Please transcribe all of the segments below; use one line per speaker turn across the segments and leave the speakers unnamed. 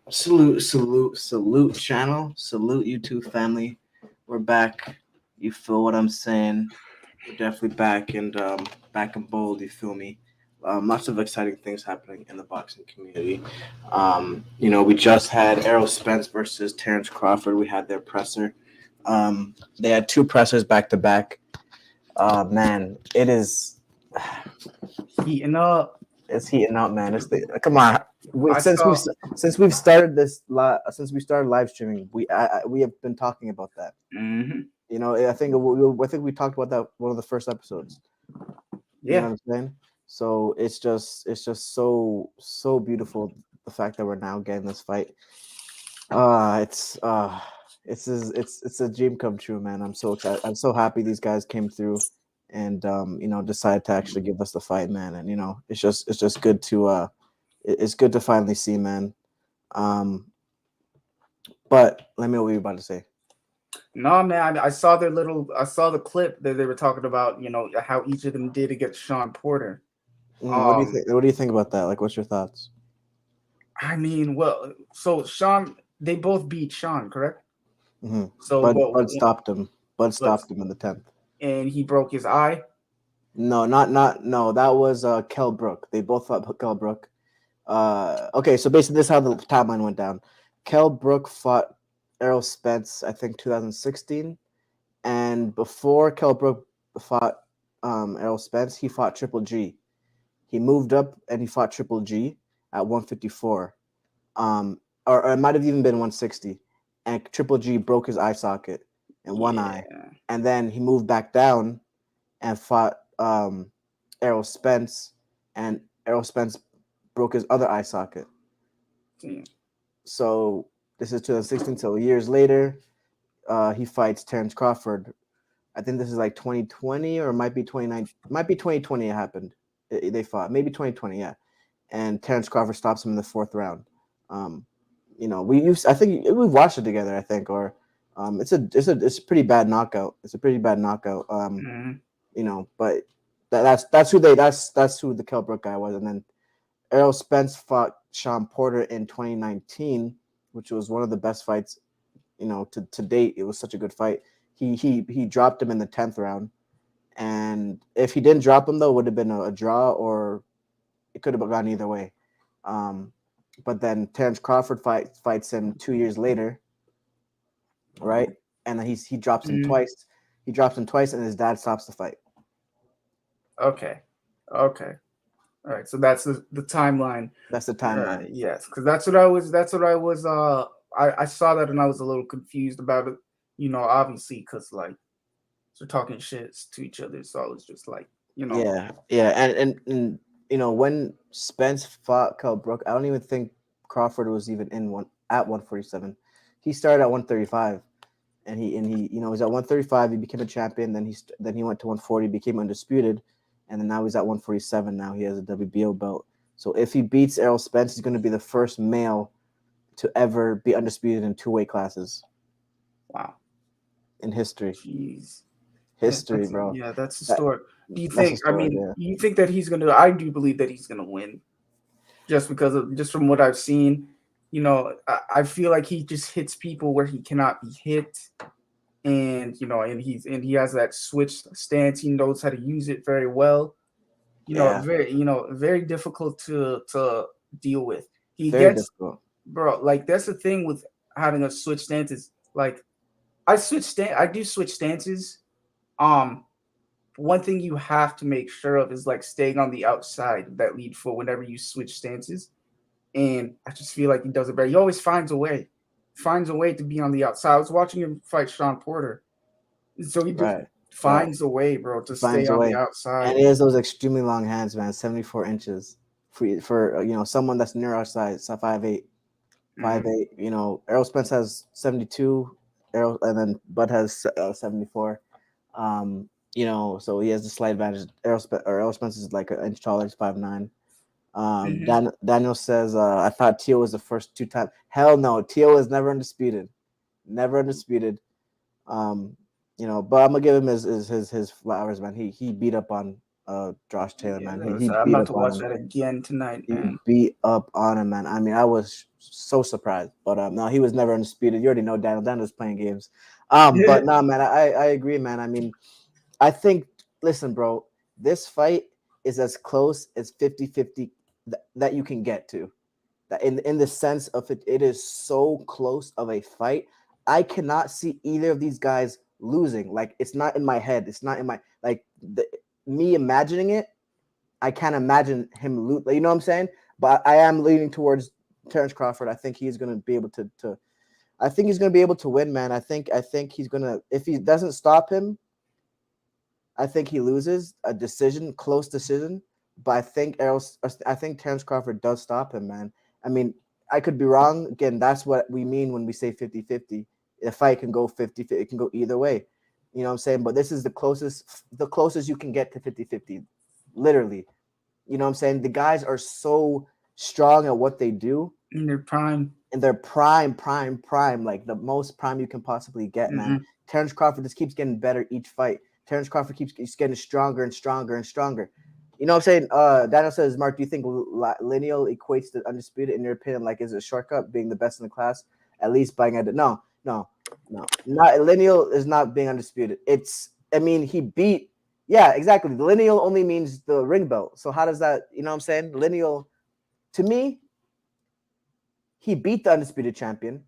Salute channel. Salute YouTube family. We're back. You feel what I'm saying? We're definitely back and back and bold. You feel me? Lots of exciting things happening in the boxing community. We just had Errol Spence versus Terence Crawford. We had their presser. They had two pressers back to back. Man, it is.
Heating up.
It's heating up, man. Come on. We,
I
since we
saw.
since we've started since we started live streaming, we have been talking about that.
Hmm.
I think we talked about that one of the first episodes. You know
Yeah.
what I'm saying? So it's just so beautiful the fact that we're now getting this fight. Uh it's uh it's a dream come true, man. I'm so excited. I'm so happy these guys came through and decided to actually give us the fight, man. And it's just good to it's good to finally see, man. Um but let me know what you're about to say.
No, man. I saw their little. I saw the clip that they were talking about. How each of them did against Sean Porter.
What do you
Um.
think? What do you think about that? Like, what's your thoughts?
I mean, well, so Sean, they both beat Sean, correct?
hmm
So,
Bud stopped him. Bud
but
stopped him in the 10th.
and he broke his eye.
No, not no. That was Kell Brook. They both fought Kell Brook. Okay, so basically, this is how the timeline went down. Kell Brook fought Errol Spence, I think 2016, and before Kell Brook fought Errol Spence, he fought Triple G. He moved up and he fought Triple G at 154. Or it might have even been 160. And Triple G broke his eye socket in one eye,
Yeah.
and then he moved back down and fought Errol Spence, and Errol Spence broke his other eye socket.
Hmm.
So this is 2016. So years later, he fights Terence Crawford. I think this is like 2020 or it might be 29. Might be 2020. It happened. They fought maybe 2020. Yeah, and Terence Crawford stops him in the fourth round. Um, we used. I think we watched it together. I think or. It's a pretty bad knockout. It's a pretty bad knockout.
Hmm.
But that's who the Kell Brook guy was, and then Errol Spence fought Sean Porter in 2019, which was one of the best fights, to date. It was such a good fight. He dropped him in the 10th round, and if he didn't drop him though, it would have been a draw or it could have gone either way. Um, but then Terence Crawford fights him 2 years later, right? And then he drops him
Hmm.
twice. He drops him twice, and his dad stops the fight.
Okay. Okay. All right. So that's the timeline.
That's the timeline.
Yes, because that's what I was. That's what I was. I saw that and I was a little confused about it. Obviously, because like they're talking shit to each other, so I was just like,
Yeah, yeah, and when Spence fought Kell Brook, I don't even think Crawford was even in one at 147. He started at 135, and he was at 135. He became a champion. Then he went to 140, became undisputed, and then now he's at 147. Now he has a WBO belt. So if he beats Errol Spence, he's going to be the first male to ever be undisputed in two weight classes
wow,
in history.
jeez.
History, bro.
That's
That
historic. Do you
that's
think? I
historic.
mean,
Yeah.
you think that he's gonna? I do believe that he's gonna win, just from what I've seen. I feel like he just hits people where he cannot be hit, and he has that switch stance. He knows how to use it very well.
Yeah.
Very difficult to deal with. He
Very
gets,
difficult.
bro. Like that's the thing with having a switch stance is like I do switch stances. Um, One thing you have to make sure of is like staying on the outside of that lead foot whenever you switch stances. And I just feel like he does it better. He always finds a way to be on the outside. I was watching him fight Sean Porter, so he just
Right. Right.
finds a way, bro, to
He
stay
finds a
on the
way,
outside.
and he has those extremely long hands, man. 74 inches for someone that's near our size, so 5'8",
Hmm.
5'8". Errol Spence has 72. And then Bud has 74. So he has the slight advantage. Errol Spence is like an inch taller. He's 5'9".
Hmm.
Daniel says, I thought Tio was the first two-time. Hell no, Tio is never undisputed. Never undisputed. But I'm gonna give him his flowers, man. He beat up on Josh Taylor,
Yeah,
man. He
I'm
beat
about
up
to
on
watch
him.
that again tonight,
He
man.
beat up on him, man. I mean, I was so surprised, but no, he was never undisputed. You already know Daniel. Daniel's playing games. But no, man, I agree, man. I mean, I think, listen, bro, this fight is as close as 50-50 that you can get to. That in the sense of it is so close of a fight. I cannot see either of these guys losing. Like, it's not in my head. It's not in my me imagining it. I can't imagine him lose. You know what I'm saying? But I am leaning towards Terence Crawford. I think he's going to be able to. I think he's going to be able to win, man. I think he's going to. If he doesn't stop him, I think he loses a decision, close decision. But I think Terence Crawford does stop him, man. I mean, I could be wrong. Again, that's what we mean when we say 50-50. The fight can go 50, it can go either way. You know what I'm saying? But this is the closest you can get to 50-50. Literally. You know what I'm saying? The guys are so strong at what they do
In their prime.
in their prime, like the most prime you can possibly get, man.
Mm-hmm.
Terence Crawford just keeps getting better each fight. Terence Crawford keeps getting stronger and stronger and stronger. You know what I'm saying? Daniel says, Mark, do you think lineal equates to undisputed in your opinion? Like, is it a shortcut being the best in the class? At least buying it? No. Not lineal is not being undisputed. I mean, he beat. Yeah, exactly. The lineal only means the ring belt. So how does that? You know what I'm saying? Lineal, to me, he beat the undisputed champion,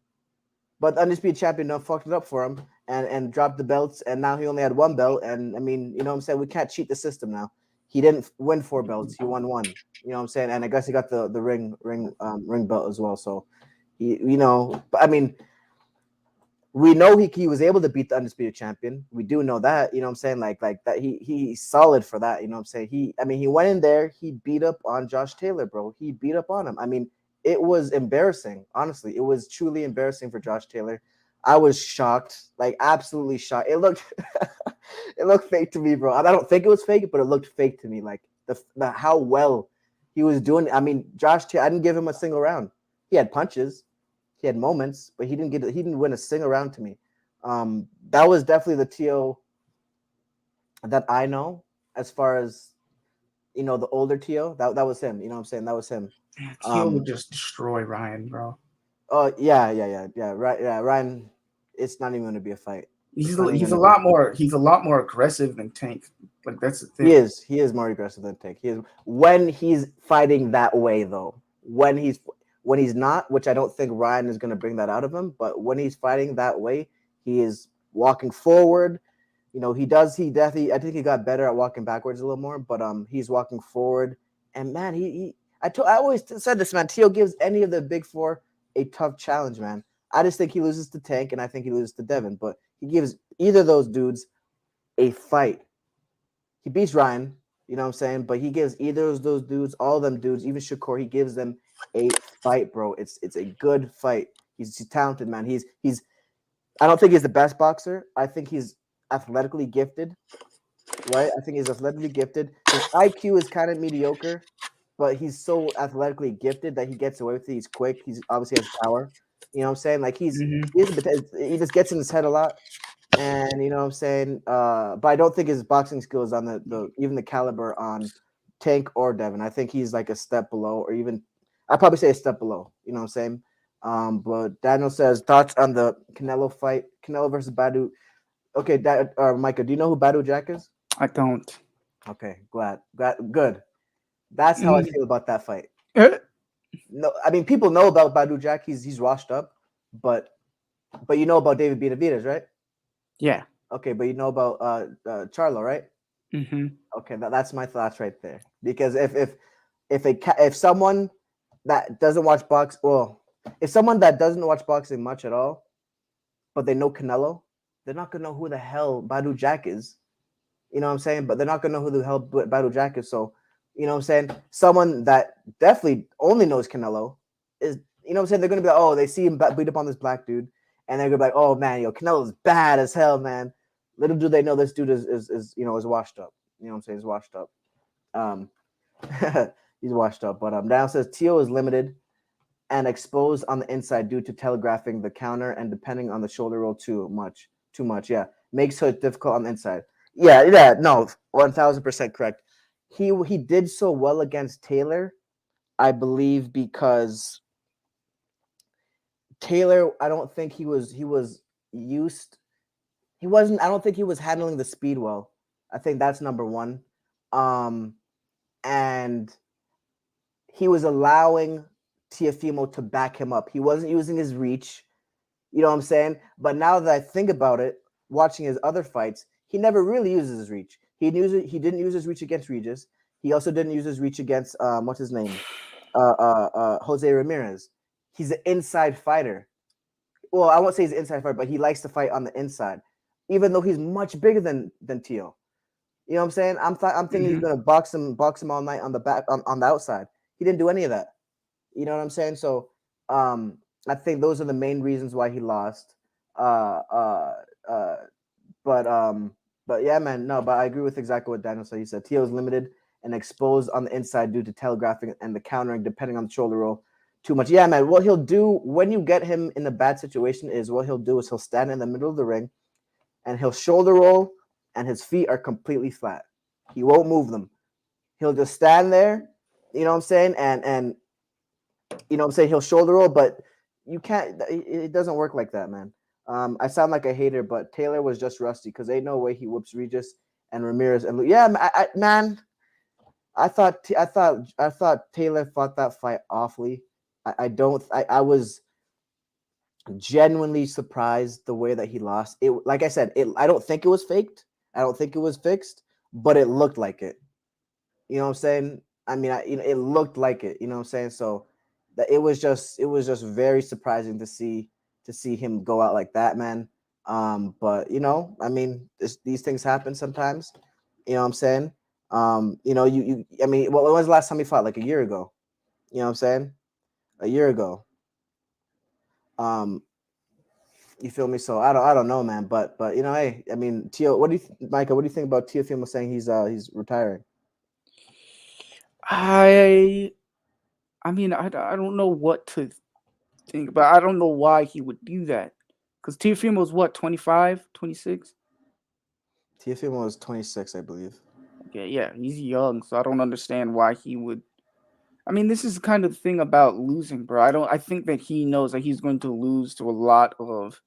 but the undisputed champion done fucked it up for him and dropped the belts, and now he only had one belt. And I mean, you know what I'm saying? We can't cheat the system now. He didn't win 4 belts. He won one. You know what I'm saying? And I guess he got the ring belt as well. So but I mean, we know he was able to beat the undisputed champion. We do know that, you know what I'm saying? Like that he's solid for that, you know what I'm saying? He went in there, he beat up on Josh Taylor, bro. He beat up on him. I mean, it was embarrassing. Honestly, it was truly embarrassing for Josh Taylor. I was shocked, like absolutely shocked. It looked it looked fake to me, bro. I don't think it was fake, but it looked fake to me. Like the how well he was doing. I mean, Josh Taylor, I didn't give him a single round. He had punches, he had moments, but he didn't win a single round to me. That was definitely the TO that I know as far as the older TO. That was him. You know what I'm saying? That was him.
Yeah, Teal would just destroy Ryan, bro.
Oh yeah. Right, yeah. Ryan, it's not even going to be a fight.
He's
It's not even
he's
going
a
to be.
lot more aggressive than Tank. Like that's the
He
thing.
is. He is more aggressive than Tank. He is when he's fighting that way, though. When he's not, which I don't think Ryan is going to bring that out of him. But when he's fighting that way, he is walking forward. He does. He definitely. I think he got better at walking backwards a little more. But he's walking forward. And man, I always said this, man. Teal gives any of the big four a tough challenge, man. I just think he loses to Tank, and I think he loses to Devin. But he gives either of those dudes a fight. He beats Ryan, you know what I'm saying? But he gives either of those dudes, all of them dudes, even Shakur, he gives them a fight, bro. It's a good fight. He's talented, man. He's I don't think he's the best boxer. I think he's athletically gifted, right? I think he's athletically gifted. His IQ is kind of mediocre, but he's so athletically gifted that he gets away with it. He's quick. He's obviously has power. You know what I'm saying? Like
Mm-hmm.
he just gets in his head a lot. And you know what I'm saying? But I don't think his boxing skills on the even the caliber on Tank or Devin. I think he's like a step below, or even I'd probably say a step below. You know what I'm saying? But Daniel says thoughts on the Canelo fight, Canelo versus Badu. Okay, Micah, do you know who Badu Jack is?
I don't.
Okay, good. That's how I
Mm.
feel about that fight. No, I mean people know about Badu Jack. He's washed up, but you know about David Benavidez, right?
Yeah.
Okay, but you know about Charlo, right?
Mm-hmm.
Okay, that's my thoughts right there. Because if someone that doesn't watch if someone that doesn't watch boxing much at all, but they know Canelo, they're not gonna know who the hell Badu Jack is. You know what I'm saying? But they're not gonna know who the hell Badu Jack is. So, you know what I'm saying? Someone that definitely only knows Canelo is, you know what I'm saying? They're gonna be like, oh, they see him beat up on this black dude, and they're gonna be like, oh man, Canelo's bad as hell, man. Little do they know this dude is washed up. You know what I'm saying? He's washed up. Um, he's washed up. But down says Tio is limited and exposed on the inside due to telegraphing the counter and depending on the shoulder roll too much. Too much, yeah. Makes it difficult on the inside. Yeah, no, 1000% correct. he did so well against Taylor, I believe, because Taylor, I don't think he was used. He wasn't. I don't think he was handling the speed well. I think that's number one. Um, and he was allowing Tiafimo to back him up. He wasn't using his reach. You know what I'm saying? But now that I think about it, watching his other fights, he never really uses his reach. He didn't use his reach against Regis. He also didn't use his reach against what's his name? Jose Ramirez. He's an inside fighter. Well, I won't say he's an inside fighter, but he likes to fight on the inside, even though he's much bigger than Tio. You know what I'm saying? I'm thinking he's
Mhm.
gonna box him all night on the back on the outside. He didn't do any of that. You know what I'm saying? So I think those are the main reasons why he lost. Uh uh uh but but yeah, man, no, but I agree with exactly what Daniel said. He said Tio is limited and exposed on the inside due to telegraphing and the countering depending on the shoulder roll too much. Yeah, man. What he'll do when you get him in a bad situation is what he'll do is he'll stand in the middle of the ring and he'll shoulder roll and his feet are completely flat. He won't move them. He'll just stand there, you know what I'm saying? And you know what I'm saying? He'll shoulder roll, but you can't, it doesn't work like that, man. I sound like a hater, but Taylor was just rusty because ain't no way he whoops Regis and Ramirez and yeah, man. I thought Taylor fought that fight awfully. I don't. I was genuinely surprised the way that he lost. It, like I said, I don't think it was faked. I don't think it was fixed, but it looked like it. You know what I'm saying? I mean, it looked like it. You know what I'm saying? So that it was just very surprising to see him go out like that, man. But you know, I mean, these things happen sometimes. You know what I'm saying? You know, I mean, when was the last time he fought? Like a year ago. You know what I'm saying? A year ago. Um, you feel me? So I don't know, man. But you know, hey, I mean, Tio, what do you, Micah? What do you think about Teofimo saying he's retiring?
I I mean, I don't know what to think, but I don't know why he would do that. Because Tiafimo was what, 25, 26?
Teofimo was 26, I believe.
Okay, yeah, he's young, so I don't understand why he would. I mean, this is kind of the thing about losing, bro. I think that he knows that he's going to lose to a lot of,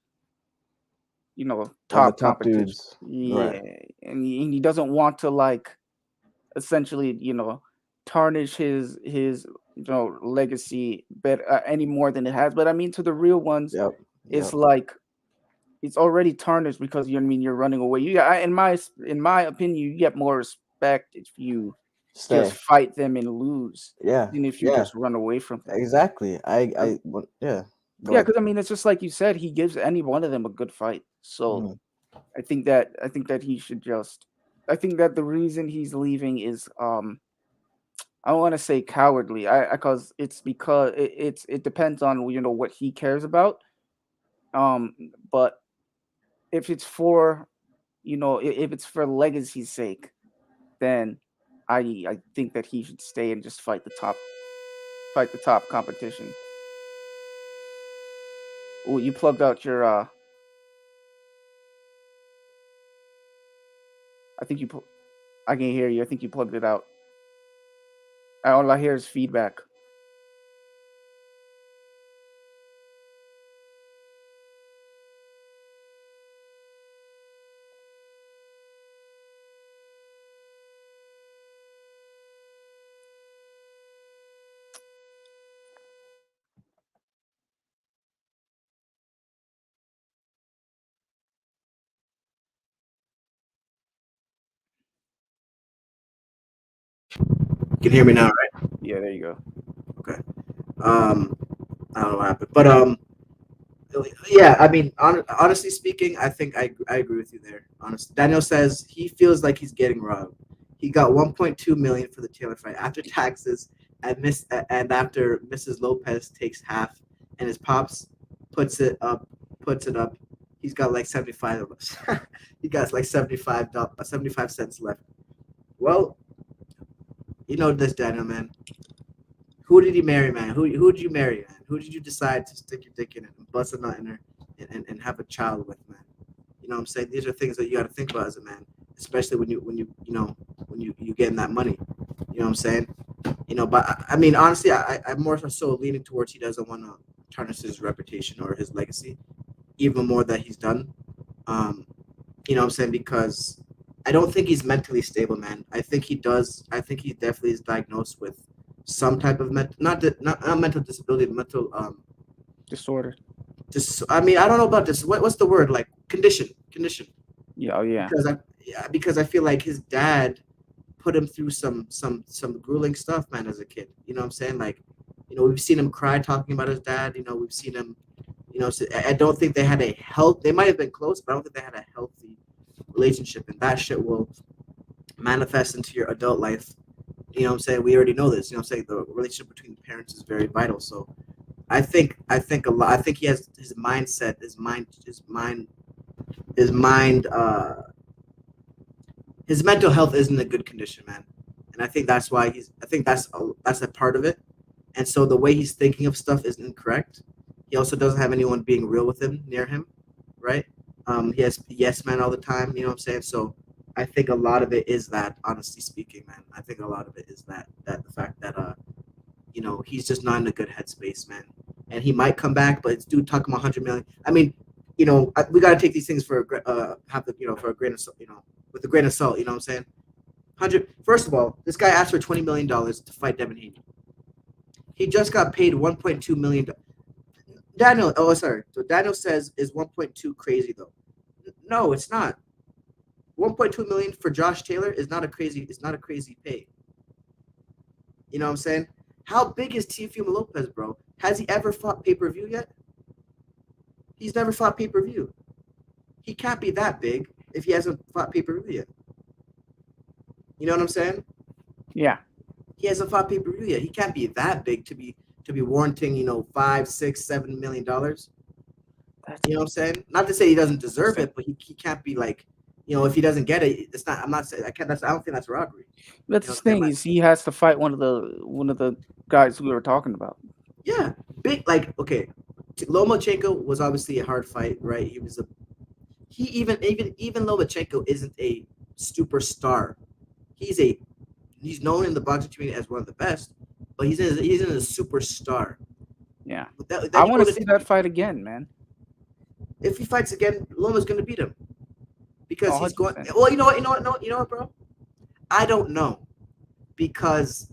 Of the
top
top
competition.
dudes,
Yeah,
right?
and he doesn't want to like essentially, tarnish his legacy any more than it has. But I mean, to the real ones,
Yep,
it's
yep.
like it's already tarnished because you know what I mean you're running away. In my opinion, you get more respect if you just
Stay.
fight them and lose
Yeah,
than if you
yeah.
just run away from them.
Exactly.
'Cause-
Yeah. Go
Yeah,
ahead.
because I mean, it's just like you said, he gives any one of them a good fight. So
Mhm.
I think that he should just. I think that the reason he's leaving is I don't want to say cowardly. I because it depends on what he cares about. Um, but if it's for if it's for legacy's sake, then I think that he should stay and just fight the top competition. Oh, you plugged out your I think I can hear you. I think you plugged it out. All I hear is feedback.
You can hear me now, right?
Yeah, there you go.
Okay. Um, I don't know what happened, but yeah. I mean, honestly speaking, I think I agree with you there. Honestly, Daniel says he feels like he's getting robbed. He got 1.2 million for the Taylor fight after taxes, and after Mrs. Lopez takes half, and his pops puts it up, puts it up. He's got like 75 of us. He got like 75 cents left. Well, you know this, Daniel, man. Who did he marry, man? Who did you marry, man? Who did you decide to stick your dick in it and bust a nut in her and have a child with, man? You know what I'm saying? These are things that you got to think about as a man, especially when you getting that money. You know what I'm saying? But I mean, honestly, I'm more so leaning towards he doesn't want to tarnish his reputation or his legacy, even more that he's done. Um, you know what I'm saying? Because I don't think he's mentally stable, man. I think he does. I think he definitely is diagnosed with some type of not mental disability, mental
Disorder.
I mean, I don't know about this. What's the word? Like condition.
Yeah. Oh yeah.
Because I feel like his dad put him through some grueling stuff, man, as a kid. You know what I'm saying? Like, we've seen him cry talking about his dad. We've seen him. So I don't think they had a health. They might have been close, but I don't think they had a healthy relationship, and that shit will manifest into your adult life. You know what I'm saying? We already know this. You know what I'm saying? The relationship between the parents is very vital. So I think a lot. I think he has his mindset, his mental health isn't in a good condition, man. And I think that's why I think that's a part of it. And so the way he's thinking of stuff is incorrect. He also doesn't have anyone being real with him near him, right? He has yes man all the time. You know what I'm saying? So I think a lot of it is that, honestly speaking, man. I think a lot of it is that the fact that he's just not in a good headspace, man. And he might come back, but it's dude talking about 100 million. I mean, we got to take these things for for a grain of salt, with a grain of salt. You know what I'm saying? 100. First of all, this guy asked for $20 million to fight Devin Haney. He just got paid 1.2 million. Daniel, oh sorry. So Daniel says is 1.2 crazy though? No, it's not. 1.2 million for Josh Taylor is not a crazy. It's not a crazy pay. You know what I'm saying? How big is Teofimo Lopez, bro? Has he ever fought pay-per-view yet? He's never fought pay-per-view. He can't be that big if he hasn't fought pay-per-view yet. You know what I'm saying?
Yeah.
He hasn't fought pay-per-view yet. He can't be that big to be warranting, $5, $6, $7 million. You know what I'm saying? Not to say he doesn't deserve it, but he can't be like, if he doesn't get it, it's not. I'm not saying I can't. I don't think that's robbery.
That's the thing is he has to fight one of the guys we were talking about.
Yeah, big okay. Lomachenko was obviously a hard fight, right? Even Lomachenko isn't a superstar. He's known in the boxing community as one of the best, but he's in a superstar.
Yeah, I want to see that fight again, man.
If he fights again, Loma's going to beat him because he's going.
100%.
Well, you know what, bro? I don't know because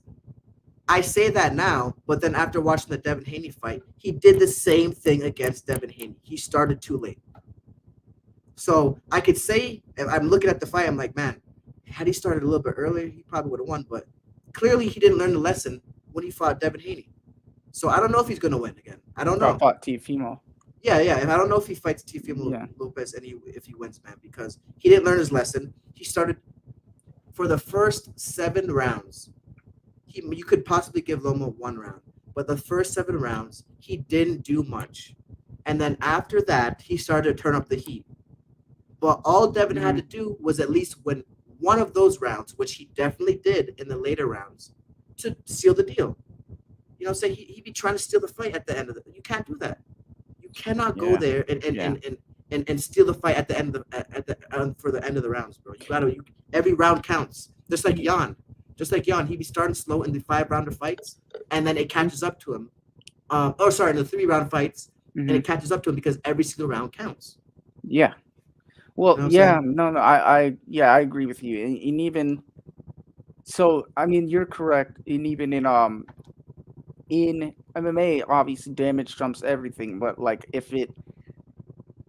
I say that now, but then after watching the Devin Haney fight, he did the same thing against Devin Haney. He started too late. So I could say, if I'm looking at the fight, I'm like, man, had he started a little bit earlier, he probably would have won. But clearly, he didn't learn the lesson when he fought Devin Haney. So I don't know if he's going to win again. I don't know.
Fought Teofimo.
Yeah. And I don't know if he fights Teofimo Lopez and if he wins, man, because he didn't learn his lesson. He started for the first 7 rounds. You could possibly give Loma 1 round, but the first 7 rounds, he didn't do much. And then after that, he started to turn up the heat. But all Devin had to do was at least win one of those rounds, which he definitely did in the later rounds, to seal the deal. You know what I'm saying? He'd be trying to steal the fight at the end of it. You can't do that. You cannot go there and steal the fight at the end of for the end of the rounds, bro. Every round counts. Just like Jan, he'd be starting slow in the 5-rounder fights, and then it catches up to him. In the 3-round fights, and it catches up to him because every single round counts.
Yeah. Well, I agree with you. And even so, I mean, you're correct. And even in MMA, obviously damage trumps everything. But like,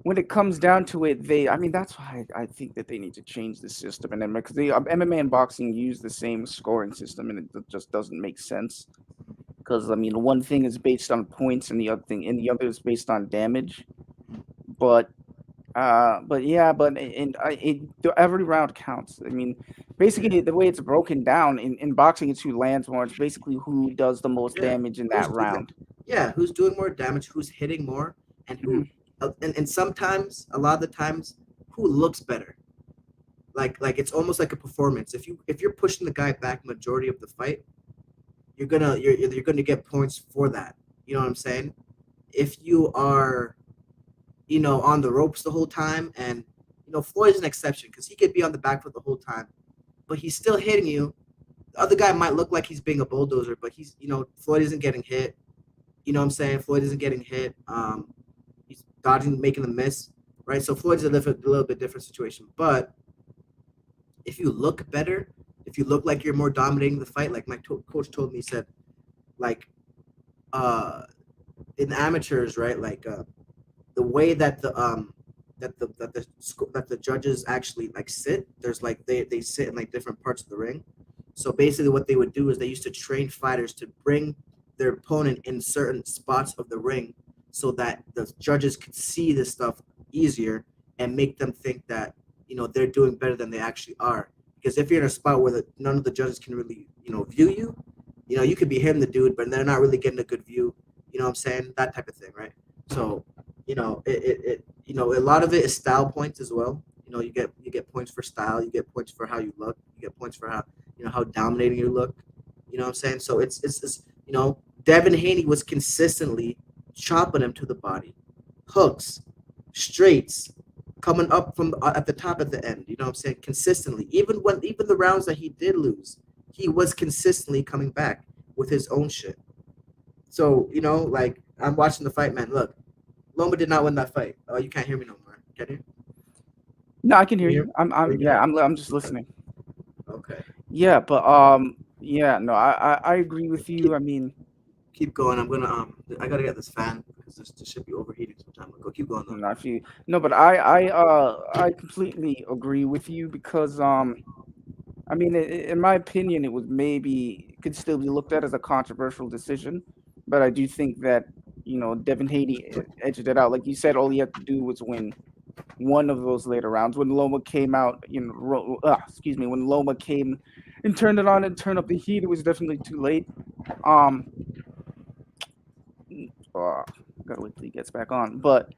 when it comes down to it, that's why I think that they need to change the system. And then because MMA and boxing use the same scoring system, and it just doesn't make sense. Because one thing is based on points, and the other is based on damage. But every round counts. Basically, the way it's broken down in boxing, it's who lands more. It's basically who does the most damage in that round.
Yeah, who's doing more damage, who's hitting more, and who, and sometimes, a lot of the times, who looks better. Like it's almost like a performance. If you're pushing the guy back majority of the fight, you're gonna get points for that. You know what I'm saying? If you are on the ropes the whole time, and Floyd's an exception because he could be on the back foot the whole time, but he's still hitting you.
The other guy might look like he's being a bulldozer, but he's, Floyd isn't getting hit. You know what I'm saying? Floyd isn't getting hit. He's dodging, making a miss, right? So Floyd's a little bit different situation. But if you look better, if you look like you're more dominating the fight, like my coach told me, he said, like, uh, in amateurs, right? Like, the way that the judges actually like sit, there's like they sit in like different parts of the ring. So basically what they would do is they used to train fighters to bring their opponent in certain spots of the ring so that the judges could see this stuff easier and make them think that they're doing better than they actually are. Because if you're in a spot where none of the judges can really view you, you could be hitting the dude but they're not really getting a good view. You know what I'm saying? That type of thing, right? So a lot of it is style points as well. You get points for style, you get points for how you look, you get points for how dominating you look. You know what I'm saying? So it's Devin Haney was consistently chopping him to the body, hooks, straights, coming up from at the top at the end. You know what I'm saying? Consistently, even the rounds that he did lose, he was consistently coming back with his own shit. So like I'm watching the fight, man. Look, Loma did not win that fight. Oh, you can't hear me no more. Can you?
No, I can
Can
hear
you
you.
hear me? Are
I'm
you
yeah,
good?
I'm just listening.
Okay.
Yeah, but yeah, no, I agree with you.
Keep
I mean,
keep going. I gotta get this fan because this should be overheating sometime. Go keep going though.
not for you. No, but I completely agree with you because I mean, in my opinion, it was maybe could still be looked at as a controversial decision, but I do think that Devin Haney edged it out. Like you said, all he had to do was win one of those later rounds. When Loma came out, excuse me, when Loma came and turned it on and turned up the heat, it was definitely too late. Um, gotta wait till he gets back on, but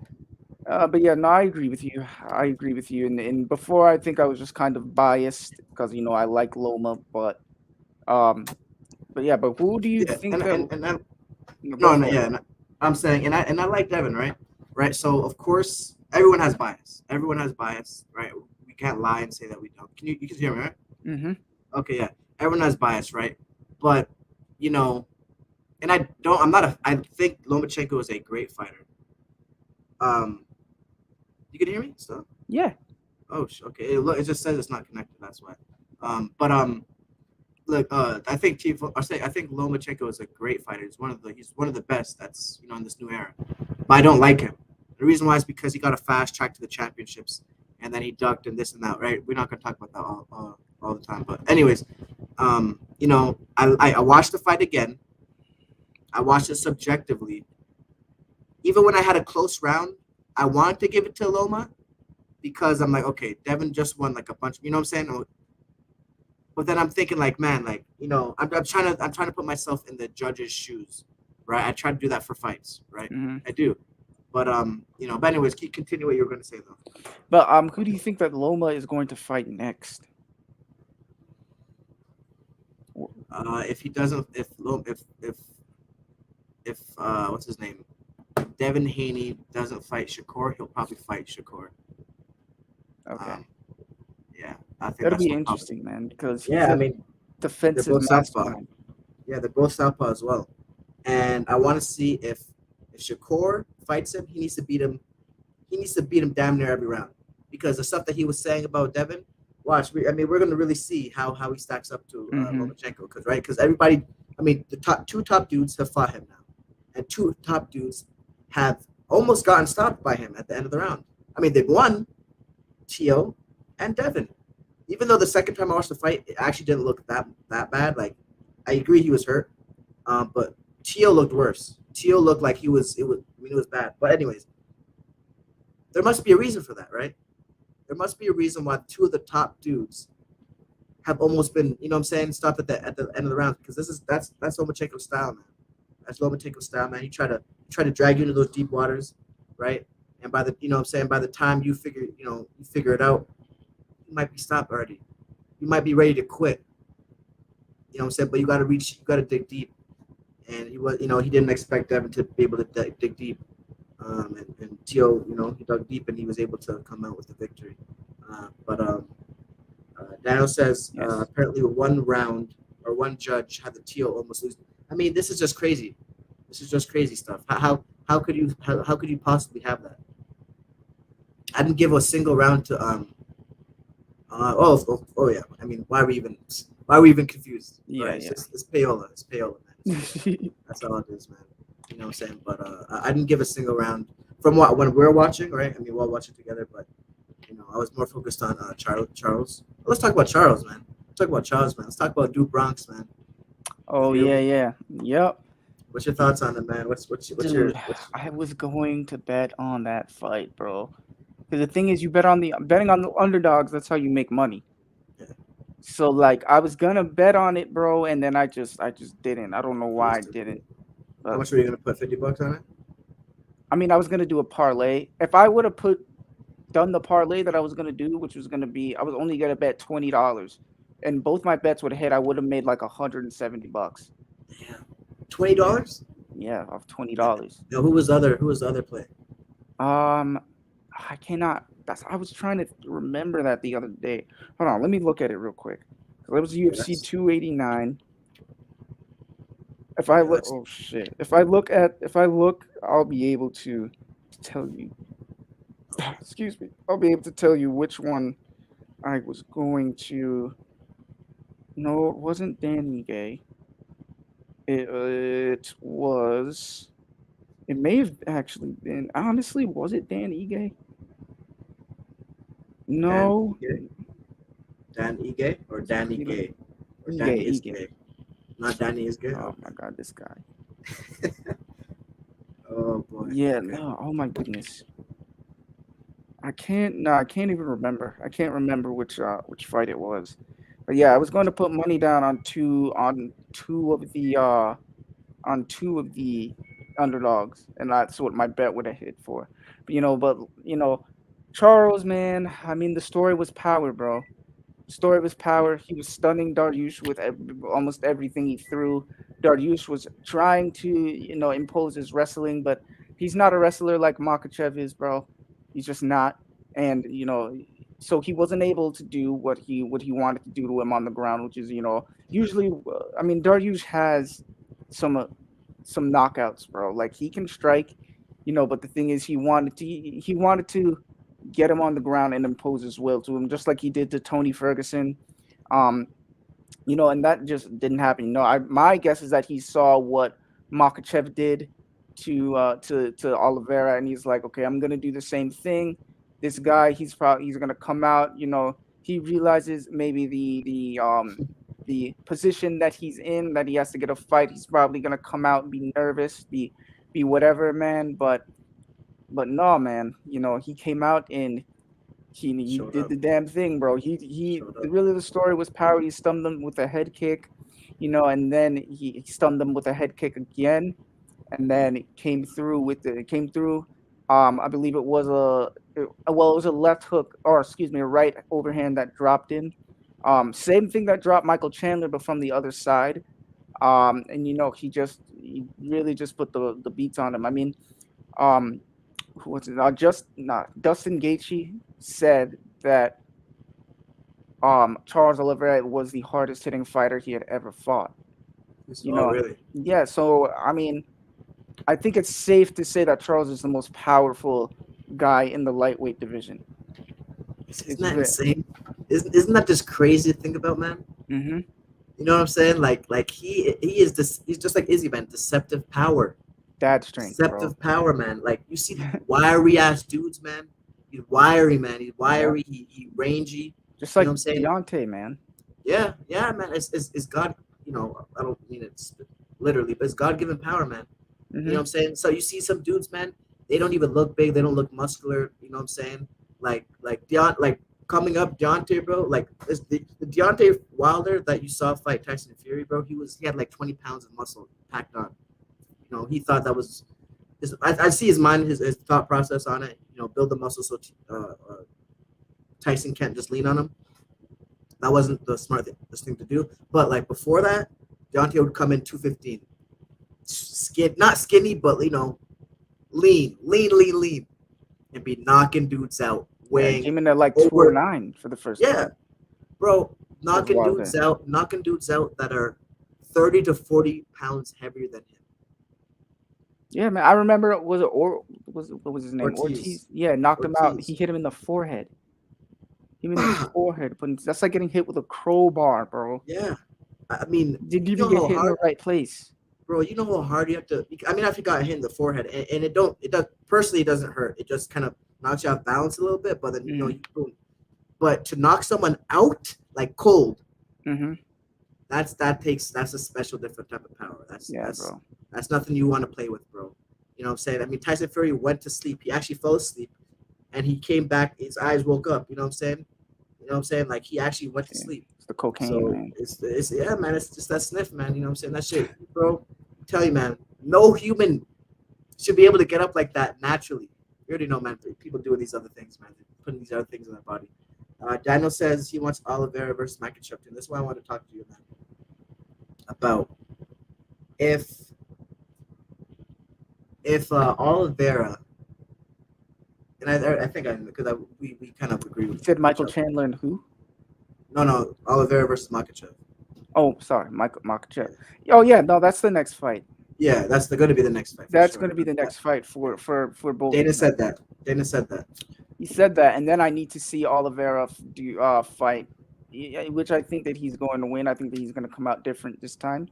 yeah, no, I agree with you. I agree with you. And before, I think I was just kind of biased because I like Loma, um, but yeah, but who do you
Yeah,
think
and
that?
and, and I,
Go
no, no,
for it.
yeah, I'm saying, and I like Devin, right? Right. So of course, everyone has bias. Everyone has bias, right? We can't lie and say that we don't. You can hear me, right?
Mm-hmm.
Okay, yeah. Everyone has bias, right? But you know, and I don't. I'm not a. I think Lomachenko is a great fighter. Um, you can hear me still?
Yeah.
Oh, okay. It just says it's not connected. That's why. But look, I think Lomachenko is a great fighter. He's one of the best. That's in this new era. But I don't like him. The reason why is because he got a fast track to the championships, and then he ducked and this and that. Right? We're not gonna talk about that all the time. But anyways, I watched the fight again. I watched it subjectively. Even when I had a close round, I wanted to give it to Loma because I'm like, okay, Devin just won like a bunch. You know what I'm saying? But then I'm thinking like, man, like I'm trying to put myself in the judge's shoes, right? I try to do that for fights, right?
Mm-hmm.
I do. But but anyways, continue what you were going to say though.
But who do you think that Loma is going to fight next?
If he doesn't, if what's his name, Devin Haney doesn't fight Shakur, he'll probably fight Shakur.
Okay,
Um, yeah, I think
that'll
that's
be
what probably.
interesting, man, because he's
Yeah, I
a
mean they're
defensive
both southpaw.
mastermind.
Yeah, they're both southpaw as well. And I want to see if Shakur fights him, he needs to beat him. He needs to beat him damn near every round because the stuff that he was saying about Devin. Watch, we're gonna really see how he stacks up to
Mm-hmm.
Lomachenko because everybody, I mean, the two top dudes have fought him now, and two top dudes have almost gotten stopped by him at the end of the round. I mean, they've won, Tio and Devin. Even though the second time I watched the fight, it actually didn't look that bad. Like, I agree he was hurt, but Tio looked worse. Tio looked like he was. It was. I mean, it was bad. But anyways, there must be a reason for that, right? There must be a reason why two of the top dudes have almost been, what I'm saying, stopped at the end of the round because that's Lomachenko's style, man. That's Lomachenko's style, man. He try to drag you into those deep waters, right? And by the what I'm saying, by the time you figure it out, you might be stopped already. You might be ready to quit. You know what I'm saying? But you got to dig deep. And he didn't expect Devin to be able to dig deep. And Tio, he dug deep and he was able to come out with the victory. But Daniel says
Yes.
apparently one round or one judge had the teal almost lose. I mean, this is just crazy. This is just crazy stuff. How could you possibly have that? I didn't give a single round to oh yeah. I mean, why are we even confused?
Yeah,
Right,
yeah.
it's payola. It's payola, man. That's all it is, man. You know what I'm saying? But I didn't give a single round from when we were watching, right? I mean, we're all watching together, but you know, I was more focused on Charles. Let's talk about Charles, man. Let's talk about Charles, man. Let's talk about Duke Bronx, man.
Oh
You feel
yeah,
me?
yeah, yep.
What's your thoughts on it, man?
Dude, I was going to bet on that fight, bro. Because the thing is, you betting on the underdogs. That's how you make money.
Yeah.
So like, I was gonna bet on it, bro, and then I just didn't. I don't know
You
why I
just
didn't.
How
But
much were you gonna put? $50 on it?
I mean, I was gonna do a parlay. If I would have done the parlay that I was gonna do, which was gonna be, I was only gonna bet $20, and both my bets would have hit. I would have made like $170.
Damn. $20?
Yeah, off $20.
No, who was the other play?
Um, I cannot. I was trying to remember that the other day. Hold on, let me look at it real quick. So it was
Yeah,
UFC
that's
289. If I
yeah,
look,
that's
oh shit. If I look, I'll be able to tell you. Excuse me. I'll be able to tell you which one I was going to. No, it wasn't Danny Gay. It was. It may have actually been. Honestly, was it Dan Ige?
Dan
No,
Ige, Dan Ige, or Danny
you know,
Gay, or
Ige,
Danny is
Ige.
gay. Not Danny is gay.
Oh
Okay.
my God, this guy.
Oh boy.
Yeah,
Okay.
no. Oh my goodness. I can't. No, I can't even remember. I can't remember which fight it was. But yeah, I was going to put money down on two of the underdogs, and that's what my bet would have hit for. But Charles, man. I mean, the story was power, bro. Story was power. He was stunning Dariush with almost everything he threw. Dariush was trying to, impose his wrestling, but he's not a wrestler like Makachev is, bro. He's just not. And so he wasn't able to do what he wanted to do to him on the ground, which is, usually. I mean, Dariush has some uh, some knockouts, bro. Like he can strike, but the thing is, he wanted to get him on the ground and impose his will to him, just like he did to Tony Ferguson. Um, and that just didn't happen. My guess is that he saw what Makachev did to Oliveira, and he's like, okay, I'm gonna do the same thing. This guy, he's gonna come out. He realizes maybe the position that he's in, that he has to get a fight. He's probably gonna come out and be nervous, be whatever, man. But no, man. He came out and he
Showed
did
up.
the damn thing, bro. He
Showed up.
really, the story was power. He stunned them with a head kick, and then he stunned them with a head kick again, and then it came through. I believe it was it was a left hook, or excuse me, a right overhand that dropped in. Same thing that dropped Michael Chandler, but from the other side. And he really just put the beats on him. I mean, um, who was it? Dustin Gaethje said that Charles Oliveira was the hardest hitting fighter he had ever fought. You
Oh
know,
really?
yeah. So I mean, I think it's safe to say that Charles is the most powerful guy in the lightweight division.
Isn't
It's
that
very.
insane? Isn't that just crazy to think about, man?
Mm-hmm.
You know what I'm saying? Like he is this. He's just like Izzy, man. Deceptive power.
Dad strength, bro.
Deceptive power, man. Like you see the wiry ass dudes, man. He's wiry, man. He's
Yep.
wiry. He rangy.
Just
You know
like
what I'm saying?
Deontay, man.
Yeah, yeah, man. It's God. You know, I don't mean it literally, but it's God given power, man. You know
Mm-hmm.
what I'm saying? So you see some dudes, man. They don't even look big. They don't look muscular. You know what I'm saying? Like coming up, Deontay, bro. Like the Deontay Wilder that you saw fight Tyson Fury, bro. He had like 20 pounds of muscle packed on. You know, he thought that was. I see his mind, his thought process on it. You know, build the muscle so Tyson can't just lean on him. That wasn't the smart thing to do. But like before that, Deontay would come in 215, not skinny, but lean, and be knocking dudes out,
Yeah, he
weighing
came in at like
over.
209 for the first
Yeah,
fight.
bro. knocking dudes out that are 30 to 40 pounds heavier than him.
Yeah, man. I remember what was his name?
Ortiz.
Ortiz. Yeah, knocked him out. He
Ortiz.
hit him in the forehead. Hit him in the forehead. But that's like getting hit with a crowbar, bro.
Yeah. I mean,
Didn't
you
even
know
get
how
hit in the
hard,
right place.
bro. You know how hard you have to. I mean, after you got hit in the forehead, and it does personally, it doesn't hurt. It just kind of knocks you off balance a little bit, but then
Mm-hmm.
you boom. But to knock someone out like cold,
Mm-hmm.
that's a special different type of power.
Yeah, bro.
That's nothing you want to play with, bro. You know what I'm saying? I mean, Tyson Fury went to sleep. He actually fell asleep, and he came back. His eyes woke up. You know what I'm saying? You know what I'm saying? Like he actually went to
Yeah.
sleep.
It's the cocaine,
So
man.
it's yeah, man. It's just that sniff, man. You know what I'm saying? That shit, bro. I tell you, man. No human should be able to get up like that naturally. You already know, man. People doing these other things, man. They're putting these other things in their body. Daniel says he wants Oliveira versus Makhachev. And that's why I want to talk to you, man, about if Oliveira, and I think because we kind of agree
You
with
said Michael
each other.
Chandler and who?
No, Oliveira versus Makhachev.
Oh, sorry, Michael Makachev. Oh yeah, no, that's the next fight.
Yeah, that's going to be the next fight. For
That's
sure.
going to be the next fight for both.
Dana
of them.
said that. Dana said that.
He said that, and then I need to see Oliveira do fight, which I think that he's going to win. I think that he's going to come out different this time.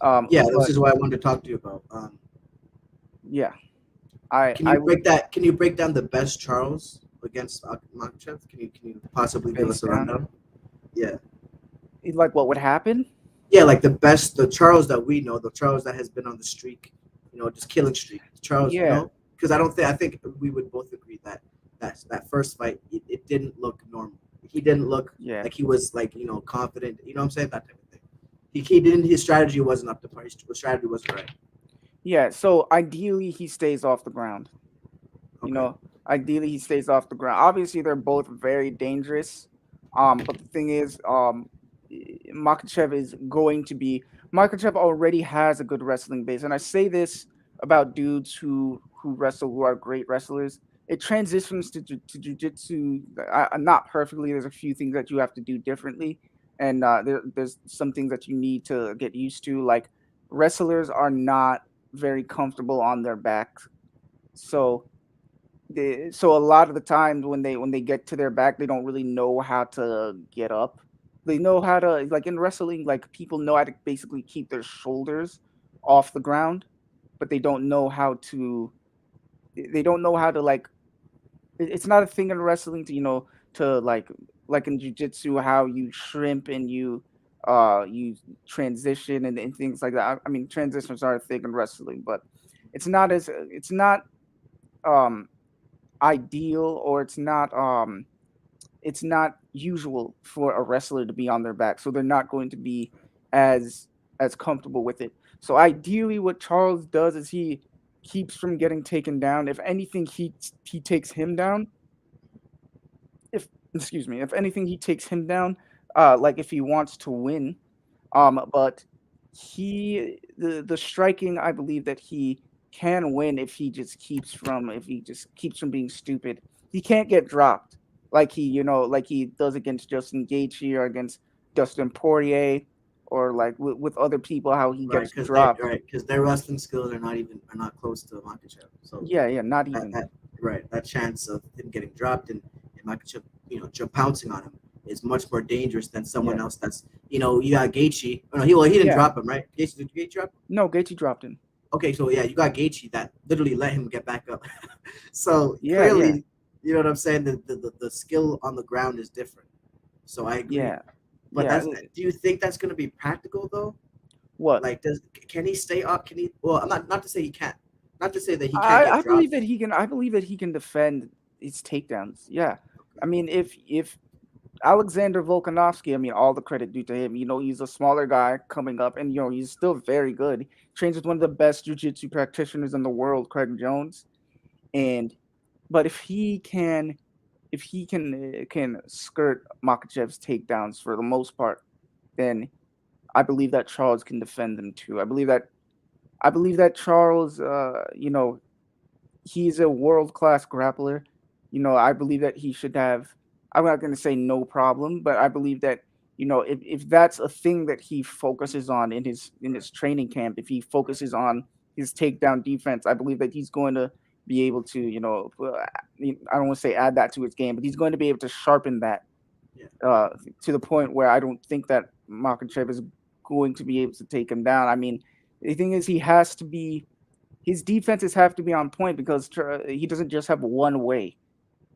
Yeah,
but,
this is what I wanted to talk to you about.
Yeah,
Can you break down the best Charles against Makhachev? Can you possibly give us a rundown? Yeah.
Like what would happen?
Yeah, like the Charles that we know, the Charles that has been on the streak, just killing streak. Charles,
Yeah.
because I think we would both agree that first fight, it didn't look normal. He didn't look like he was confident. You know what I'm saying? That type of thing. He didn't. His strategy wasn't up to par. His strategy wasn't right.
Yeah. So ideally, he stays off the ground.
Okay.
Ideally he stays off the ground. Obviously, they're both very dangerous. But the thing is, Makachev is going to be. Makachev already has a good wrestling base, and I say this about dudes who wrestle who are great wrestlers. It transitions to jujitsu not perfectly. There's a few things that you have to do differently, and there's some things that you need to get used to. Like wrestlers are not very comfortable on their backs, so so a lot of the times when they get to their back, they don't really know how to get up. They know how to, like in wrestling, like people know how to basically keep their shoulders off the ground, but they don't know how to. They don't know how to like. It's not a thing in wrestling to to like in jujitsu how you shrimp and you transition and things like that. I mean transitions are a thing in wrestling, but it's not um ideal, or it's not usual for a wrestler to be on their back, so they're not going to be as comfortable with it. So ideally what Charles does is he keeps from getting taken down. If anything, he takes him down. If excuse me, if anything, he takes him down, like if he wants to win. But the striking, I believe that he can win if he just keeps from being stupid. He can't get dropped like like he does against Justin Gaethje or against Dustin Poirier, or like with other people how he
Right,
gets dropped.
because their wrestling skills are not close to Makhachev. So
Yeah, not
that,
even.
that right, that chance of him getting dropped and Makhachev, pouncing on him is much more dangerous than someone
Yeah.
else that's you got Gaethje. Oh, no, he didn't
Yeah.
drop him, right? Did Gaethje drop him?
No, Gaethje dropped him.
Okay, so yeah, you got Gaethje that literally let him get back up. So
Yeah,
clearly, you know what I'm saying. The skill on the ground is different. So I agree.
Yeah.
But
Yeah.
do you think that's going to be practical though?
What?
Like, can he stay up? Can he? Well, I'm not to say he can't. Not to say that he can't get
I
dropped.
believe that he can. I believe that he can defend his takedowns. Yeah, I mean, if Alexander Volkanovski, I mean, all the credit due to him. He's a smaller guy coming up, and he's still very good. He trains with one of the best jiu-jitsu practitioners in the world, Craig Jones. And but if he can skirt Makhachev's takedowns for the most part, then I believe that Charles can defend them too. I believe that Charles, he's a world class grappler. I believe that he should have. I'm not going to say no problem, but I believe that if that's a thing that he focuses on in his training camp, if he focuses on his takedown defense, I believe that he's going to be able to, I don't want to say add that to his game, but he's going to be able to sharpen that
Yeah.
to the point where I don't think that Makachev is going to be able to take him down. I mean, the thing is, his defenses have to be on point because he doesn't just have one way.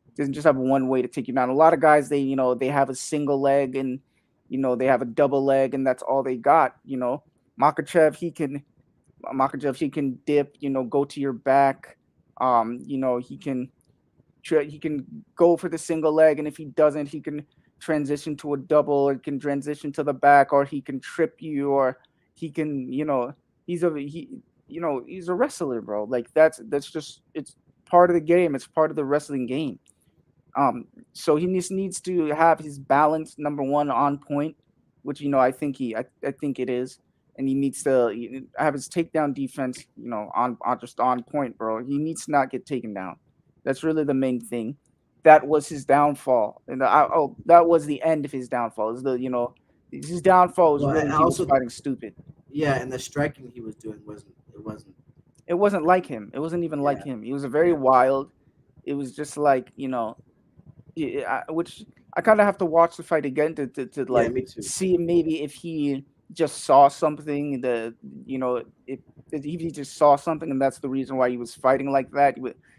He doesn't just have one way to take you down. A lot of guys, they have a single leg and they have a double leg and that's all they got. Makachev, he can dip, go to your back. He can go for the single leg, and if he doesn't, he can transition to a double, or he can transition to the back, or he can trip you, or he can, he's a wrestler, bro. Like that's just it's part of the game. It's part of the wrestling game. So he just needs to have his balance number one on point, which I think it is, and he needs to have his takedown defense, on just on point, bro. He needs to not get taken down. That's really the main thing. That was his downfall, and that was the end of his downfall. Is his downfall was
Well,
really
and
he was
also,
fighting stupid.
yeah, and the striking he was doing wasn't.
It wasn't like him. It wasn't even like
Yeah,
him. He was a very
yeah,
wild. It was just like which I kind of have to watch the fight again to
yeah.
like
Me too.
see maybe if he just saw something that if he just saw something and that's the reason why he was fighting like that.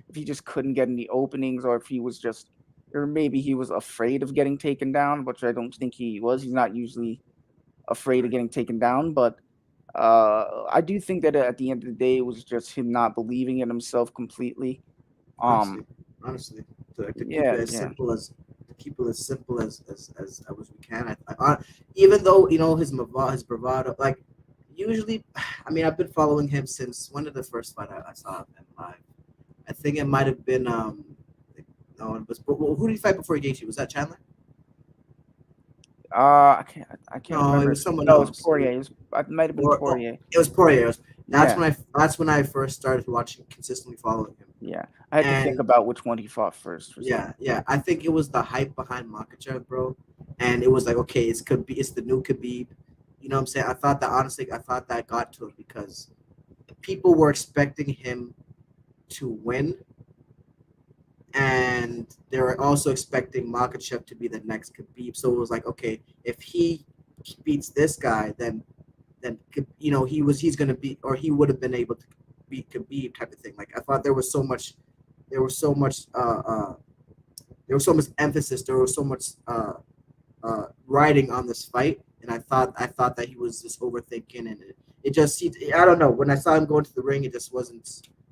If he just couldn't get any openings, or if he was just, or maybe he was afraid of getting taken down, which I don't think he was. He's not usually afraid of
Right.
getting taken down, but I do think that at the end of the day, it was just him not believing in himself completely.
Honestly,
Um,
honestly, to keep it
yeah,
as
yeah.
simple as as we can. Even though his bravado, like usually, I mean, I've been following him since when did the first fight I saw him live? I think it might have been no, it was, but who did he fight before he Gaethje? Was that Chandler?
I can't
No, it
remember.
was someone
No, it was
else.
Poirier. It might have been
Or oh,
Poirier.
it was Poirier. That's
Yeah,
when I first started watching, consistently following him.
yeah. I had to think
And
about which one he fought first for some.
yeah, I think it was the hype behind Makachev, bro. And it was like, okay, it's the new Khabib. You know what I'm saying? I thought that, honestly, I thought that got to him because people were expecting him to win, and they were also expecting Makachev to be the next Khabib. So it was like, okay, if he beats this guy, then he's gonna be, or he would have been able to beat Khabib, type of thing. Like I thought there was so much there was so much emphasis, there was so much riding on this fight, and I thought that he was just overthinking, and it just, I don't know, when I saw him go into the ring, it just wasn't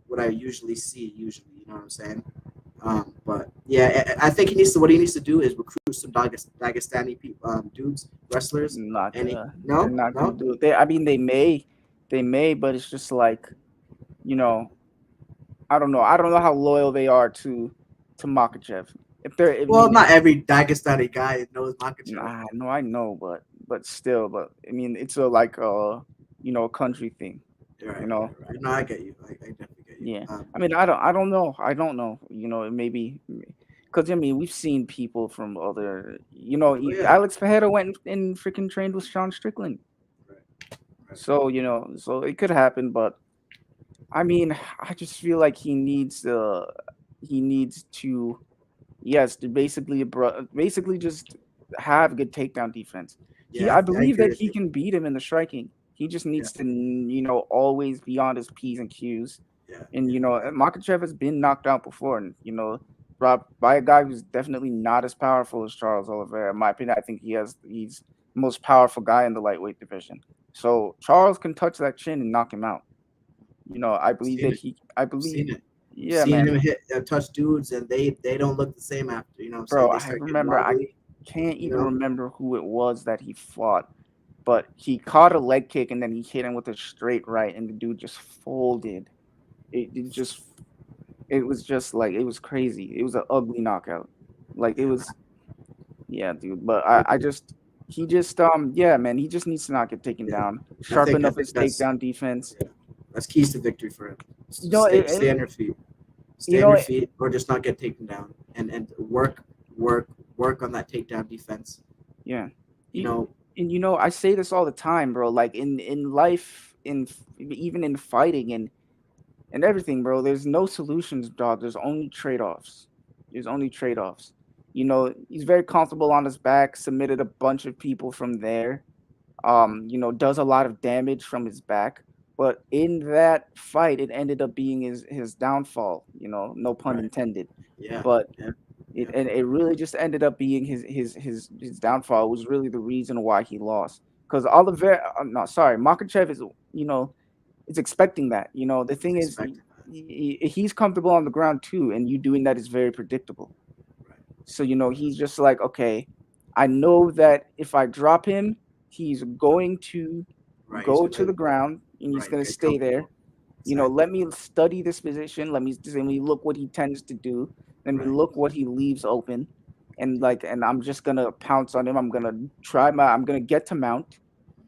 what I usually see. Usually, you know what I'm saying? But yeah, I think what he needs to do is recruit some Dagestani dudes, wrestlers,
Not
and
gonna. They're
no,
not gonna
no.
do it. I mean, they may, but it's just like, you know, I don't know how loyal they are to Makachev. I
Well,
mean,
not every Dagestani guy knows Makachev.
nah, no, I know, but still, but I mean, it's a like a country thing,
Right,
you
right,
know.
right. No, I get you. I definitely get you.
Yeah, I mean, I don't know, maybe because I mean, we've seen people from other,
Oh yeah,
Alex Fajeda went and freaking trained with Sean Strickland,
right, right.
so so it could happen, but I mean, I just feel like he needs to, yes, to basically just have good takedown defense.
Yeah,
I
I
believe
agree
that
with
he
you.
can beat him in the striking. He just
Yeah,
needs to, always be on his P's and Q's.
yeah,
And
yeah, yeah.
Makachev has been knocked out before, and by a guy who's definitely not as powerful as Charles Oliveira. In my opinion, I think he's the most powerful guy in the lightweight division. So Charles can touch that chin and knock him out. I believe
Seen
that
it.
I
I've
believe,
seen it. I've
yeah,
seen
man,
him touch dudes, and they don't look the same after. You know what I'm saying?
bro.
They
I
start getting
remember. I
wobbly.
can't
You
even
know?
remember who it was that he fought, but he caught a leg kick and then he hit him with a straight right, and the dude just folded. It just, it was just like, it was crazy. It was an ugly knockout. Like it
Yeah,
was, yeah, dude. But
I
he just, yeah, man, he just needs to not get taken
yeah.
down.
I think
Sharpen
I
up
think
his
that's
takedown defense.
yeah. That's keys to victory for him.
You
Just
know,
stay on your feet. Stay on your
it,
feet, or just not get taken down, and work work on that takedown defense.
yeah.
You
You,
know,
and I say this all the time, bro. Like in life, even in fighting and everything, bro. There's no solutions, dog. There's only trade offs. There's only trade offs. He's very comfortable on his back. Submitted a bunch of people from there. Does a lot of damage from his back. But in that fight, it ended up being his downfall. No pun
right?
intended.
Yeah,
But
yeah,
it
yeah.
and it really just ended up being his downfall. It was really the reason why he lost. Because Oliver, no, sorry, Makachev is expecting that. The
He's
thing is,
expecting that,
he's comfortable on the ground too, and you doing that is very predictable.
right?
So he's just like, okay, I know that if I drop him, he's going to
Right. He's
go to
gonna
the ground and he's
right
going to
get
stay there.
comfortable. Exactly.
Let me study this position. Let me look what he tends to do. Let me
Right.
look what he leaves open, and I'm just gonna pounce on him. I'm gonna get to mount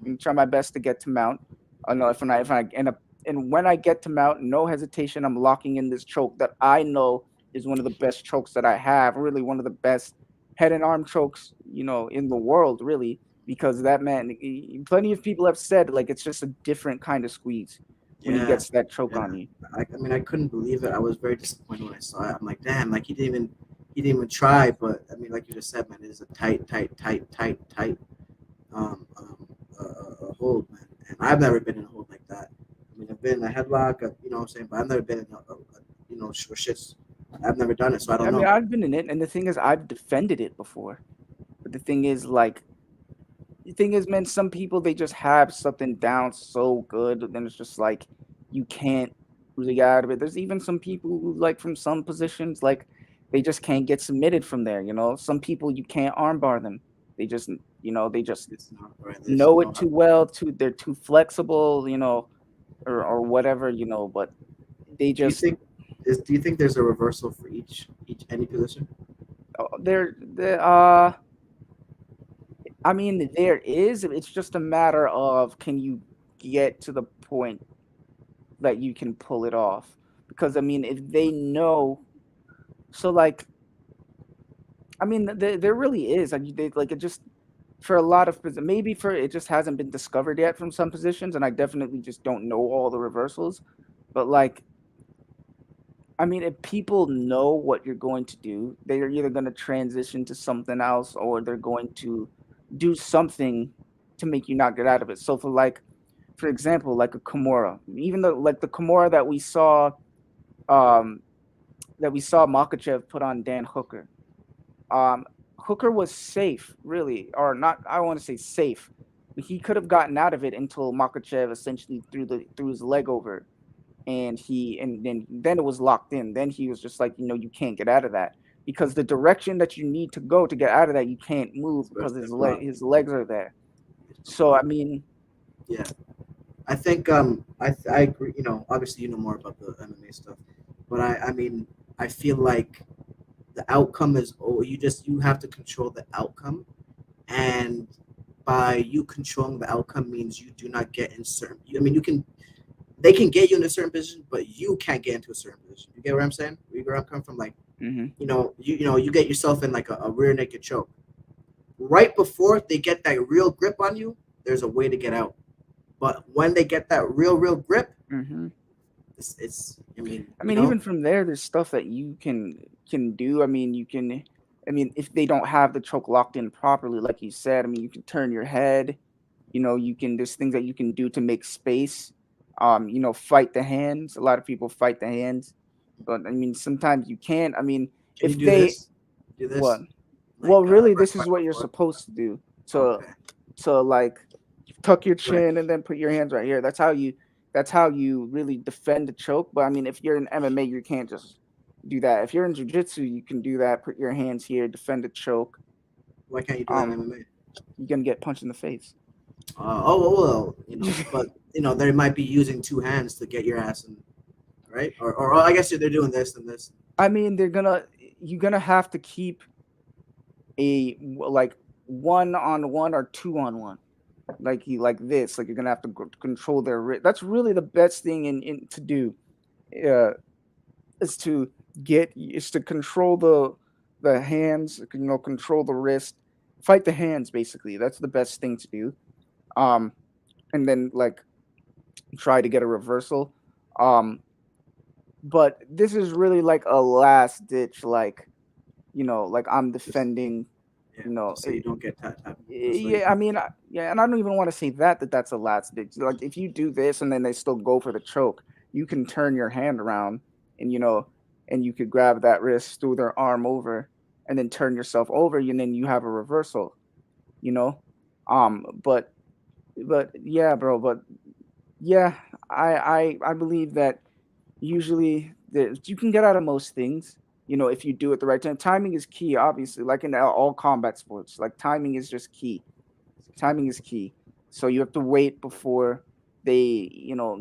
Mhm.
and try my best to get to mount. I know if I end up, and when I get to mount, no hesitation, I'm locking in this choke that I know is one of the best chokes that I have. Really, one of the best head and arm chokes, in the world, really, because that man. Plenty of people have said like it's just a different kind of squeeze when he
Yeah.
gets that choke
Yeah.
on you.
I mean, I couldn't believe it. I was very disappointed when I saw it. I'm like, damn, like he didn't even try. But I mean, like you just said, man, it is a tight hold, man. And I've never been in a hold like that. I mean, I've been in a headlock, what I'm saying, but I've never been in shits. I've never done it, so I don't
I mean,
know.
I've been in it, and the thing is, I've defended it before. But the thing is, like, man, some people they just have something down so good, then it's just like you can't really get out of it. There's even some people who, like, from some positions, like, they just can't get submitted from there. Some people you can't armbar them. They just
It's not right. There's
know
no.
it too well. They're too flexible. Or whatever. But they
Do you
just
think do you think there's a reversal for each any position?
they're. I mean, there is. It's just a matter of can you get to the point that you can pull it off. Because I mean, if they know, so like, I mean, there really is. Like it just for a lot of maybe for it just hasn't been discovered yet from some positions, and I definitely just don't know all the reversals. But like, I mean, if people know what you're going to do, they're either going to transition to something else or they're going to do something to make you not get out of it. So for example, like a Kimura, even though like the Kimura um that we saw Makachev put on Dan Hooker. Um, Hooker was safe, really, or not. I don't want to say safe. But he could have gotten out of it until Makachev essentially threw his leg over, and then it was locked in. Then he was just like, you can't get out of that because the direction that you need to go to get out of that, you can't move because
Especially block.
his legs are there.
There's no
So I
block.
mean,
Yeah, I think I agree. Obviously you know more about the MMA stuff, but I mean I feel like the outcome is you have to control the outcome, and by you controlling the outcome means you do not get in certain. I mean you can they can get you in a certain position, but you can't get into a certain position. You get where I'm saying? Where I'm coming from? Like
hmm
you get yourself in like a rear naked choke. Right before they get that real grip on you, there's a way to get out. But when they get that real grip,
hmm
it's I mean,
I mean, even from there, there's stuff that you can do. I mean, you can. I mean, if they don't have the choke locked in properly, like you said, I mean, you can turn your head. You can. There's things that you can do to make space. Fight the hands. A lot of people fight the hands, but I mean, sometimes you can't. I mean,
can you
if
do
they
this? Do
what?
this
Well,
like
really,
right,
this is
right
what you're
before?
supposed to do. To
Okay.
like tuck your
Right.
chin and then put your hands right here. That's how you really defend the choke. But I mean, if you're in MMA, you can't just do that. If you're in jiu-jitsu, you can do that. Put your hands here, defend the choke.
Why can't you do that in
Um,
MMA?
you're gonna get punched in the face.
Well, but they might be using two hands to get your ass in, right? Or I guess they're doing this and this.
I mean, you're gonna have to keep like 1-on-1 or 2-on-1. Like this. Like you're gonna have to control their wrist. That's really the best thing in to do. Uh, is to control the hands, control the wrist, fight the hands basically. That's the best thing to do. Um, and then like try to get a reversal. Um, but this is really like a last ditch, like like I'm
Just
defending.
yeah,
You know,
just so you don't get tapped. So you
yeah. I
don't
mean,
get
yeah, and I don't even want to say that's a last ditch. Like if you do this and then they still go for the choke, you can turn your hand around and and you could grab that wrist, throw their arm over, and then turn yourself over, and then you have a reversal. You know, but yeah, bro. But yeah, I believe that usually you can get out of most things. If you do it the right time. Timing is key, obviously. Like in all combat sports, like timing is just key. Timing is key. So you have to wait before they,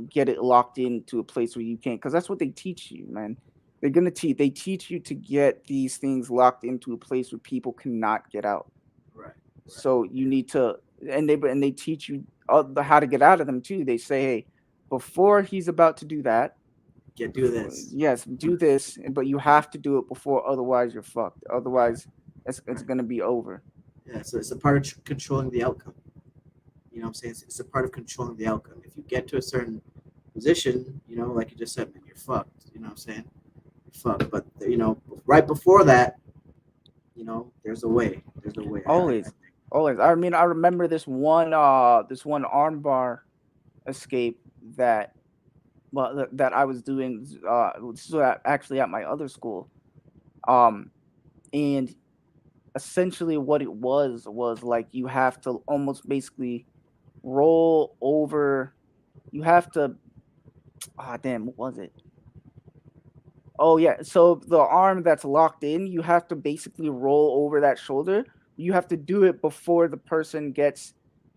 get it locked into a place where you can't, because that's what they teach you, man. They teach you to get these things locked into a place where people cannot get out.
right, right.
So you
Yeah,
need to, and they teach you how to get out of them too. They say, hey, before he's about to do that,
do this.
yes, do this, but you have to do it before, otherwise you're fucked. Otherwise, it's
Right.
gonna be over.
Yeah, so it's a part of controlling the outcome. You know what I'm saying? It's a part of controlling the outcome. If you get to a certain position, like you just said, man, you're fucked. You know what I'm saying? You're fucked. But right before that, there's a way. There's a way. I
Always,
think.
always. I mean, I remember this one armbar escape that that I was doing. This was actually at my other school. Um, and essentially what it was like you have to almost basically roll over. You have to. Ah, damn. What was it? Oh yeah. So the arm that's locked in, you have to basically roll over that shoulder. You have to do it before the person gets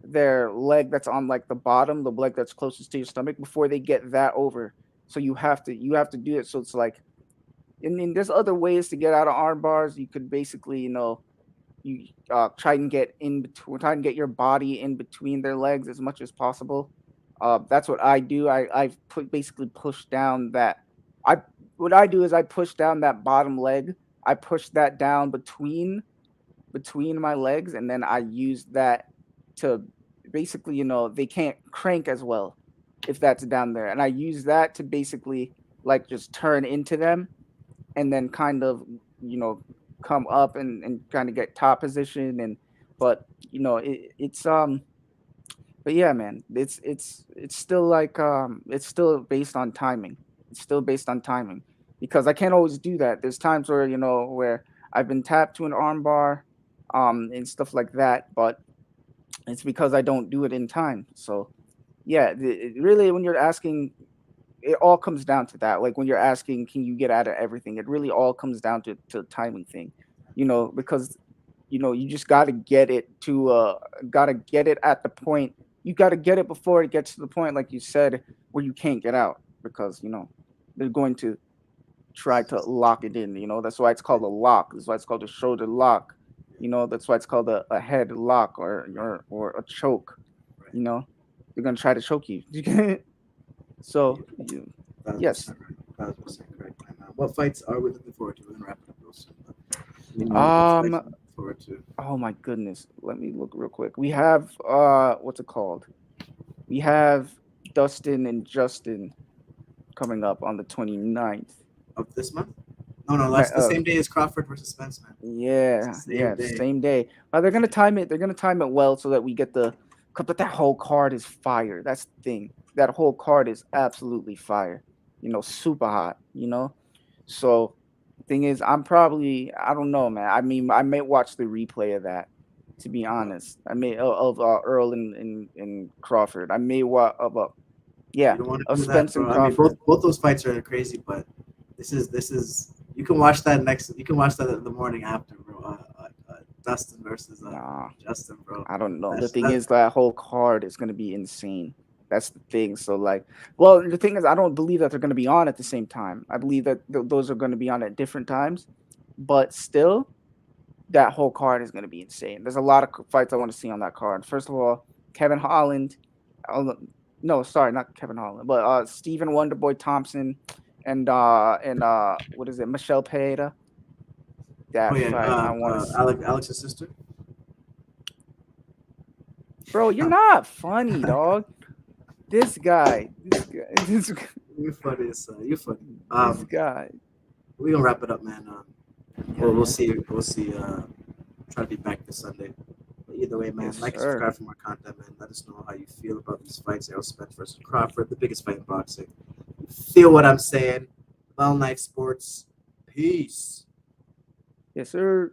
their leg that's on like the bottom, the leg that's closest to your stomach, before they get that over. So you have to do it. So it's like, and then there's other ways to get out of arm bars. You could basically, you try and get in between, try and get your body in between their legs as much as possible. That's what I do. I basically push down that. I What I do is I push down that bottom leg. I push that down between my legs, and then I use that to basically, they can't crank as well if that's down there, and I use that to basically like just turn into them, and then kind of you know come up and kind of get top position. And but it's but yeah, man, it's still like it's still based on timing. It's still based on timing, because I can't always do that. There's times where where I've been tapped to an arm bar, and stuff like that, but it's because I don't do it in time. So yeah, really, when you're asking, it all comes down to that. Like when you're asking, can you get out of everything? It really all comes down to timing thing, because you just gotta get it at the point. You gotta get it before it gets to the point, like you said, where you can't get out, because they're going to try to lock it in. That's why it's called a lock. That's why it's called a shoulder lock. That's why it's called a head lock, or a choke.
Right.
You know, they're gonna try to choke you. So
Thousand
yes.
percent right. 1,000% correct. And, what fights are we looking forward to? We're gonna wrap it up real soon. But let me know what fights
Um.
you're looking forward to.
Oh my goodness. Let me look real quick. We have what's it called? We have Dustin and Justin coming up on the 29th.
Of this month? No, no,
Right,
that's the same day as Crawford versus Spence, man. It's the
yeah,
same
yeah,
day.
same day. They're gonna time it. They're gonna time it well so that we get but that whole card is fire. That's the thing. That whole card is absolutely fire. Super hot. So thing is, I don't know, man. I mean, I may watch the replay of that. To be
Uh,
honest, I may of Earl and Crawford. I may
you
yeah,
don't want to
of
do that,
Spence and
bro. I mean, both
Crawford.
both those fights are crazy, but this is you can watch that next. You can watch that the morning after, bro. Dustin versus
Nah,
Justin, bro.
I don't know. The
That's
thing
that.
is, that whole card is going to be insane. That's the thing. So, like, well, the thing is, I don't believe that they're going to be on at the same time. I believe that those are going to be on at different times. But still, that whole card is going to be insane. There's a lot of fights I want to see on that card. First of all, Kevin Holland. uh, No, sorry, not Kevin Holland, but Stephen Wonderboy Thompson and what is it, Michelle Pereira.
Oh
That
yeah,
fight I want to see.
Alex's sister.
Bro, you're not funny, dog. This guy, this
You funny as you funny.
this guy.
We gonna wrap it up, man.
Yeah,
We'll
yeah.
see. We'll see. Try to be back this Sunday. But either way, man,
Yes,
like and
sir.
subscribe for more content, man. Let us know how you feel about these fights. Errol Spence versus Crawford, the biggest fight in boxing. You feel what I'm saying? Well, Night Sports. Peace.
Yes, sir.